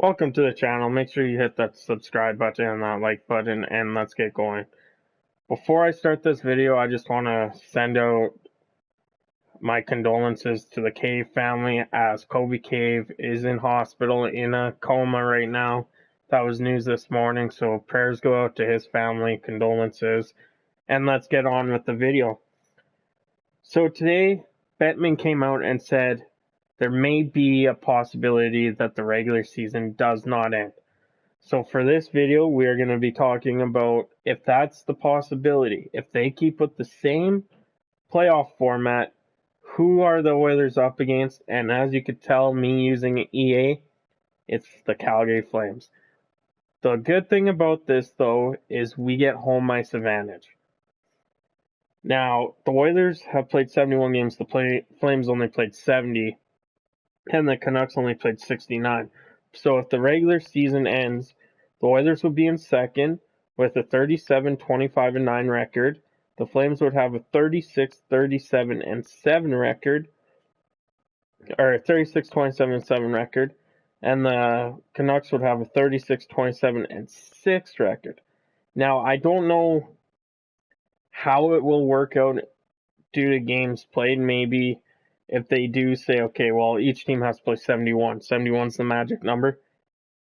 Welcome to the channel. Make sure you hit that subscribe button and that like button, and let's get going. Before I start this video, I just want to send out my condolences to the Cave family, as Kobe Cave is in hospital in a coma right now. That was news this morning, so prayers go out to his family, condolences, and let's get on with the video. So today, Bettman came out and said there may be a possibility that the regular season does not end. So for this video, we are going to be talking about if that's the possibility. If they keep with the same playoff format, who are the Oilers up against? And as you could tell, me using EA, it's the Calgary Flames. The good thing about this, though, is we get home ice advantage. Now, the Oilers have played 71 games. The Flames only played 70. And the Canucks only played 69. So if the regular season ends, the Oilers would be in second with a 37-25-9 record. The Flames would have a 36-37-7 record, or 36-27-7 record, and the Canucks would have a 36-27-6 record. Now, I don't know how it will work out due to games played. Maybe if they do say, okay, well, each team has to play 71. 71 is the magic number.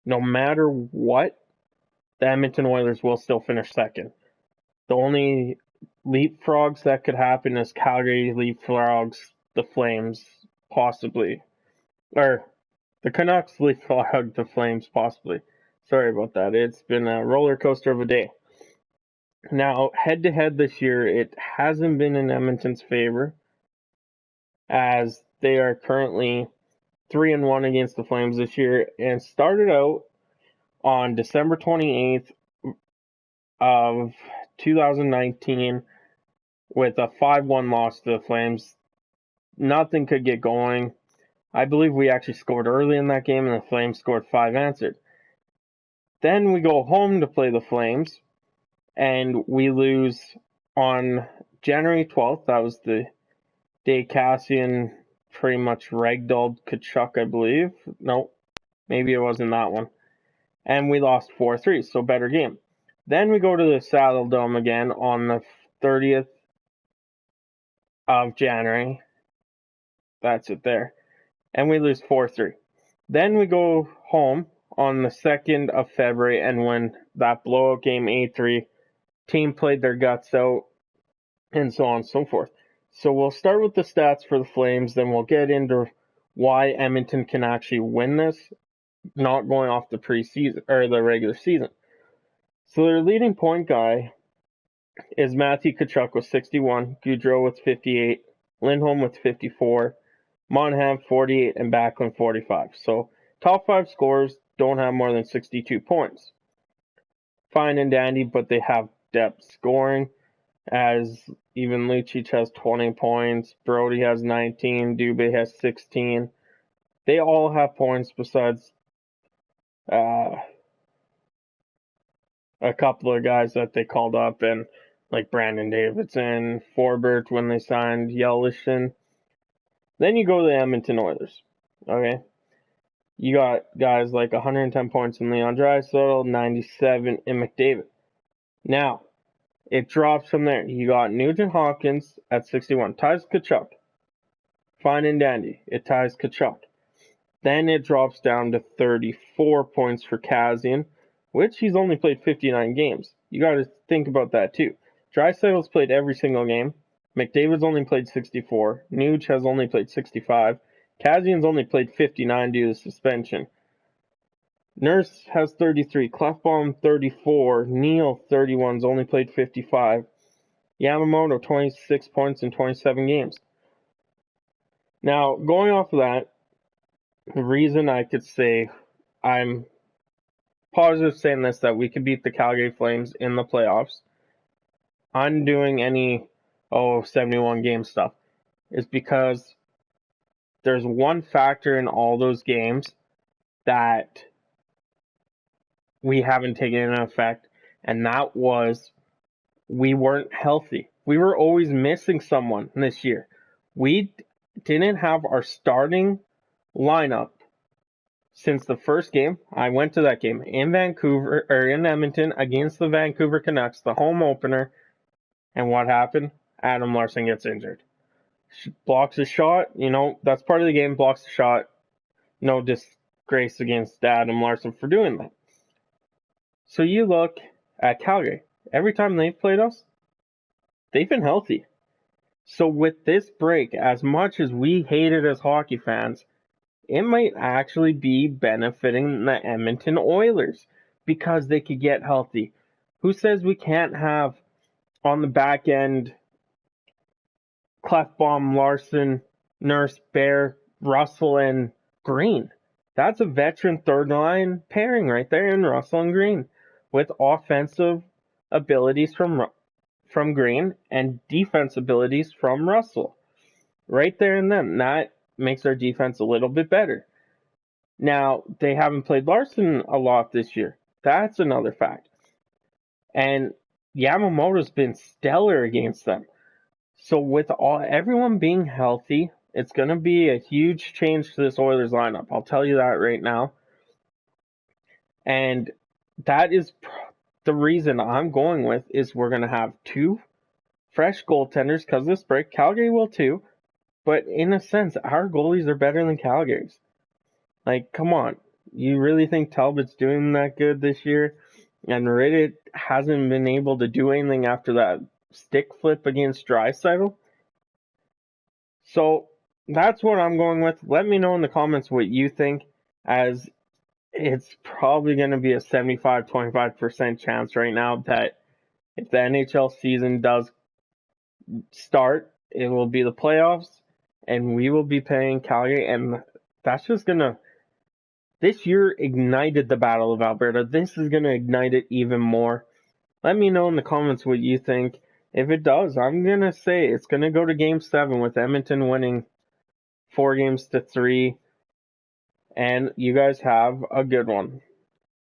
No matter what, the Edmonton Oilers will still finish second. The only leapfrogs that could happen is Calgary leapfrogs the Flames, possibly. Or the Canucks leapfrog the Flames, possibly. Sorry about that. It's been a roller coaster of a day. Now, head-to-head this year, it hasn't been in Edmonton's favor, as they are currently 3-1 against the Flames this year, and started out on December 28th of 2019 with a 5-1 loss to the Flames. Nothing could get going. I believe we actually scored early in that game, and the Flames scored 5 answered. Then we go home to play the Flames, and we lose on January 12th. That was the day Cassian pretty much ragdolled Tkachuk, I believe. No, maybe it wasn't that one. And we lost 4-3, so better game. Then we go to the Saddle Dome again on the 30th of January. That's it there. And we lose 4-3. Then we go home on the 2nd of February and win that blowout game 8-3. Team played their guts out, and so on and so forth. So we'll start with the stats for the Flames, then we'll get into why Edmonton can actually win this, not going off the preseason or the regular season. So their leading point guy is Matthew Tkachuk with 61, Gaudreau with 58, Lindholm with 54, Monahan 48, and Backlund 45. So top 5 scorers don't have more than 62 points. Fine and dandy, but they have depth scoring, as even Lucic has 20 points, Brody has 19, Dubé has 16. They all have points besides a couple of guys that they called up, and like Brandon Davidson, Forbert when they signed Yelishin. Then you go to the Edmonton Oilers. Okay, you got guys like 110 points in Leon Draisaitl, 97 in McDavid. Now, it drops from there. You got Nugent Hopkins at 61. Ties Tkachuk. Fine and dandy. It ties Tkachuk. Then it drops down to 34 points for Kassian, which he's only played 59 games. You got to think about that too. Draisaitl's played every single game. McDavid's only played 64. Nuge has only played 65. Kassian's only played 59 due to suspension. Nurse has 33, Clefbaum 34, Neal 31's only played 55, Yamamoto 26 points in 27 games. Now, going off of that, the reason I could say I'm positive saying this, that we could beat the Calgary Flames in the playoffs, undoing any 71 game stuff, is because there's one factor in all those games that we haven't taken into effect, and that was we weren't healthy. We were always missing someone this year. We didn't have our starting lineup since the first game. I went to that game in Vancouver, or in Edmonton, against the Vancouver Canucks, the home opener. And what happened? Adam Larson gets injured. Blocks a shot, that's part of the game, blocks a shot. No disgrace against Adam Larson for doing that. So you look at Calgary. Every time they've played us, they've been healthy. So with this break, as much as we hate it as hockey fans, it might actually be benefiting the Edmonton Oilers because they could get healthy. Who says we can't have on the back end Clefbaum, Larson, Nurse, Bear, Russell, and Green? That's a veteran third line pairing right there in Russell and Green, with offensive abilities from Green and defense abilities from Russell. Right there and then. That makes our defense a little bit better. Now, they haven't played Larson a lot this year. That's another fact. And Yamamoto's been stellar against them. So with everyone being healthy, it's going to be a huge change to this Oilers lineup. I'll tell you that right now. And that is the reason I'm going with is we're going to have two fresh goaltenders because of this break. Calgary will too. But in a sense, our goalies are better than Calgary's. Like, come on. You really think Talbot's doing that good this year? And Reddit hasn't been able to do anything after that stick flip against Draisaitl? So that's what I'm going with. Let me know in the comments what you think, as it's probably going to be a 75-25% chance right now that if the NHL season does start, it will be the playoffs, and we will be playing Calgary, and that's just going to... This year ignited the Battle of Alberta. This is going to ignite it even more. Let me know in the comments what you think. If it does, I'm going to say it's going to go to Game 7 with Edmonton winning 4-3. And you guys have a good one.